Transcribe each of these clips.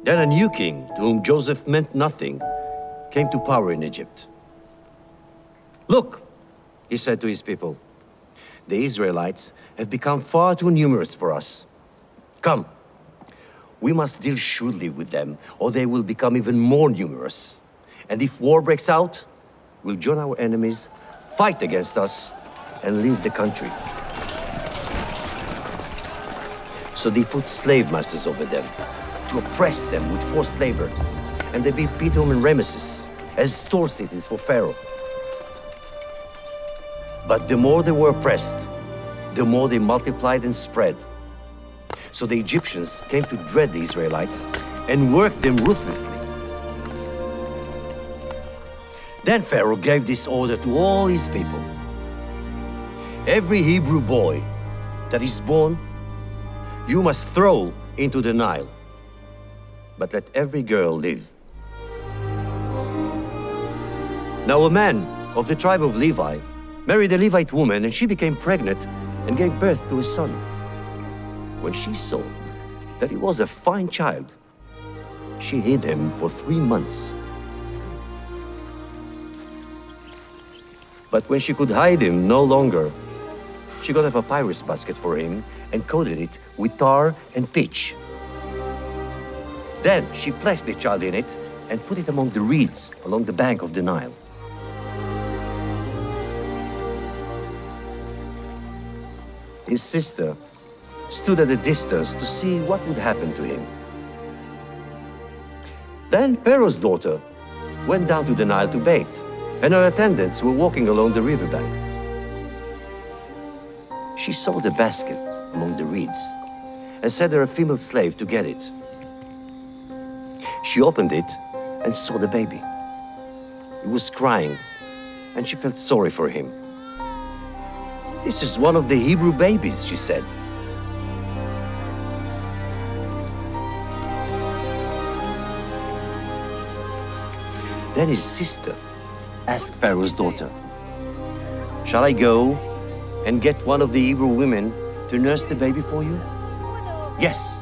Then a new king, to whom Joseph meant nothing, came to power in Egypt. "Look," he said to his people, "the Israelites have become far too numerous for us. Come, we must deal shrewdly with them, or they will become even more numerous. And if war breaks out, we'll join our enemies, fight against us, and leave the country." So they put slave masters over them to oppress them with forced labor, and they built Pithom and Ramesses as store cities for Pharaoh. But the more they were oppressed, the more they multiplied and spread. So the Egyptians came to dread the Israelites and worked them ruthlessly. Then Pharaoh gave this order to all his people: "Every Hebrew boy that is born, you must throw into the Nile, but let every girl live." Now a man of the tribe of Levi married a Levite woman, and she became pregnant and gave birth to a son. When she saw that he was a fine child, she hid him for 3 months. But when she could hide him no longer, she got a papyrus basket for him and coated it with tar and pitch. Then she placed the child in it and put it among the reeds along the bank of the Nile. His sister stood at a distance to see what would happen to him. Then Pharaoh's daughter went down to the Nile to bathe, and her attendants were walking along the riverbank. She saw the basket among the reeds and sent her a female slave to get it. She opened it and saw the baby. He was crying, and she felt sorry for him. "This is one of the Hebrew babies," she said. Then his sister asked Pharaoh's daughter, "Shall I go and get one of the Hebrew women to nurse the baby for you?" "Yes,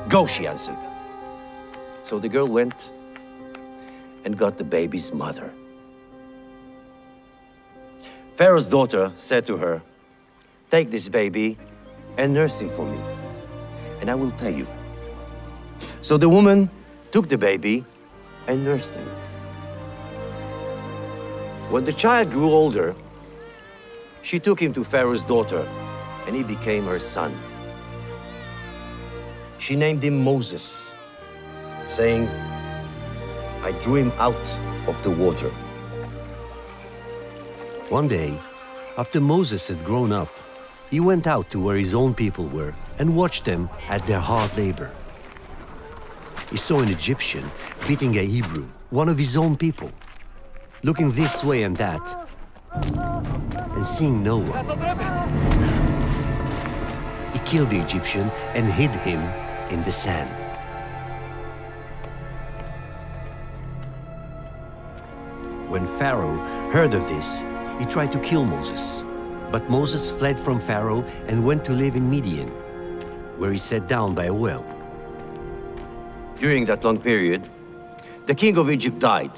go," she answered. So the girl went and got the baby's mother. Pharaoh's daughter said to her, "Take this baby and nurse him for me, and I will pay you." So the woman took the baby and nursed him. When the child grew older, she took him to Pharaoh's daughter, and he became her son. She named him Moses, saying, "I drew him out of the water." One day, after Moses had grown up, he went out to where his own people were and watched them at their hard labor. He saw an Egyptian beating a Hebrew, one of his own people, looking this way and that, and seeing no one. He killed the Egyptian and hid him in the sand. When Pharaoh heard of this, he tried to kill Moses. But Moses fled from Pharaoh and went to live in Midian, where he sat down by a well. During that long period, the king of Egypt died.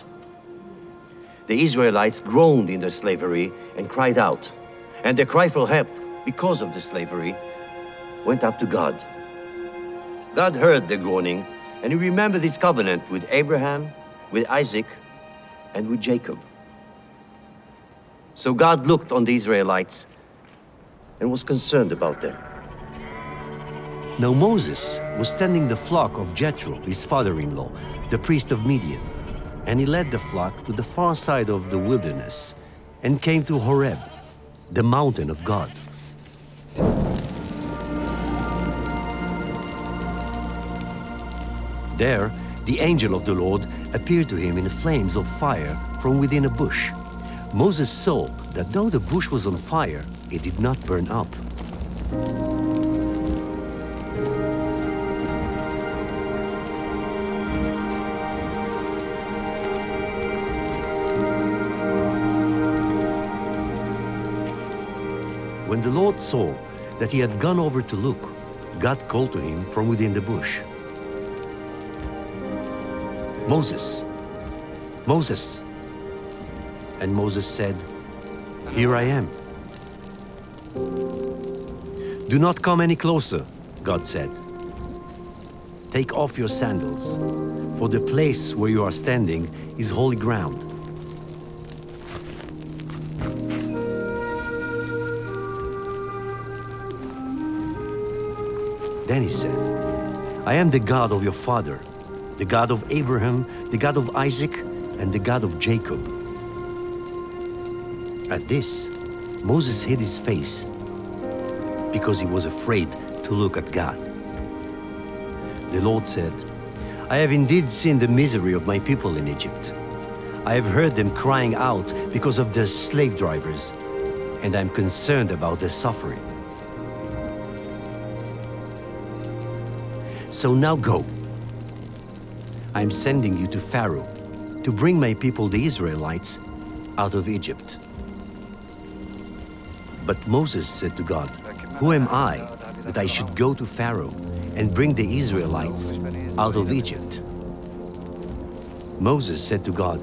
The Israelites groaned in their slavery and cried out, and their cry for help because of the slavery went up to God. God heard their groaning, and he remembered his covenant with Abraham, with Isaac, and with Jacob. So God looked on the Israelites and was concerned about them. Now Moses was tending the flock of Jethro, his father-in-law, the priest of Midian, and he led the flock to the far side of the wilderness and came to Horeb, the mountain of God. There, the angel of the Lord appeared to him in flames of fire from within a bush. Moses saw that though the bush was on fire, it did not burn up. When the Lord saw that he had gone over to look, God called to him from within the bush, "Moses, Moses." And Moses said, "Here I am." "Do not come any closer," God said. "Take off your sandals, for the place where you are standing is holy ground." Then he said, "I am the God of your father, the God of Abraham, the God of Isaac, and the God of Jacob." At this, Moses hid his face because he was afraid to look at God. The Lord said, "I have indeed seen the misery of my people in Egypt. I have heard them crying out because of their slave drivers, and I am concerned about their suffering. So now go. I am sending you to Pharaoh to bring my people, the Israelites, out of Egypt." But Moses said to God, "Who am I that I should go to Pharaoh and bring the Israelites out of Egypt?" Moses said to God,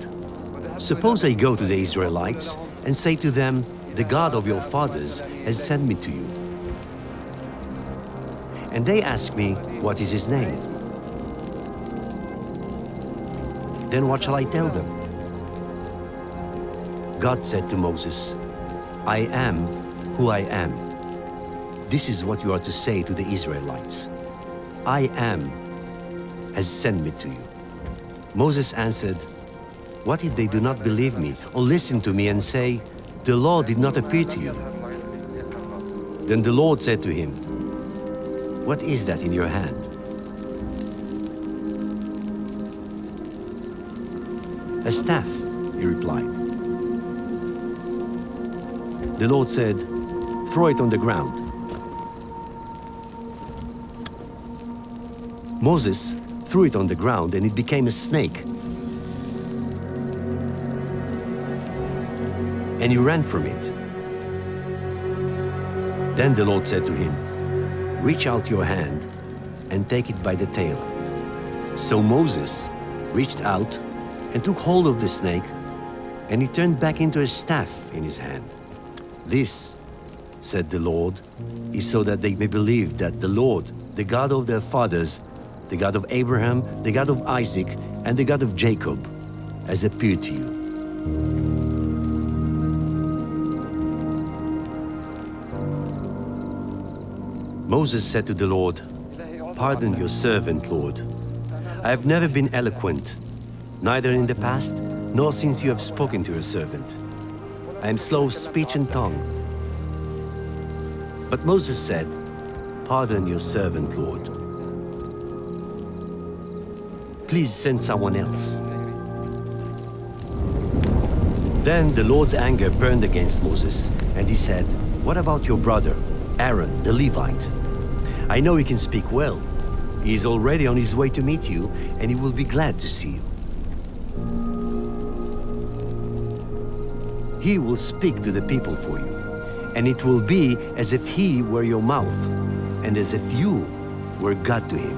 "Suppose I go to the Israelites and say to them, 'The God of your fathers has sent me to you.' And they ask me, 'What is his name?' Then what shall I tell them?" God said to Moses, "I am who I am. This is what you are to say to the Israelites. 'I am has sent me to you.'" Moses answered, "What if they do not believe me or listen to me and say, 'The Lord did not appear to you'?" Then the Lord said to him, "What is that in your hand?" "A staff," he replied. The Lord said, "Throw it on the ground." Moses threw it on the ground and it became a snake. And he ran from it. Then the Lord said to him, "Reach out your hand and take it by the tail." So Moses reached out and took hold of the snake, and he turned back into a staff in his hand. "This," said the Lord, "is so that they may believe that the Lord, the God of their fathers, the God of Abraham, the God of Isaac, and the God of Jacob, has appeared to you." Moses said to the Lord, "Pardon your servant, Lord. I have never been eloquent, neither in the past, nor since you have spoken to your servant. I am slow of speech and tongue." But Moses said, "Pardon your servant, Lord. Please send someone else." Then the Lord's anger burned against Moses, and he said, "What about your brother, Aaron, the Levite? I know he can speak well. He is already on his way to meet you, and he will be glad to see you. He will speak to the people for you, and it will be as if he were your mouth, and as if you were God to him.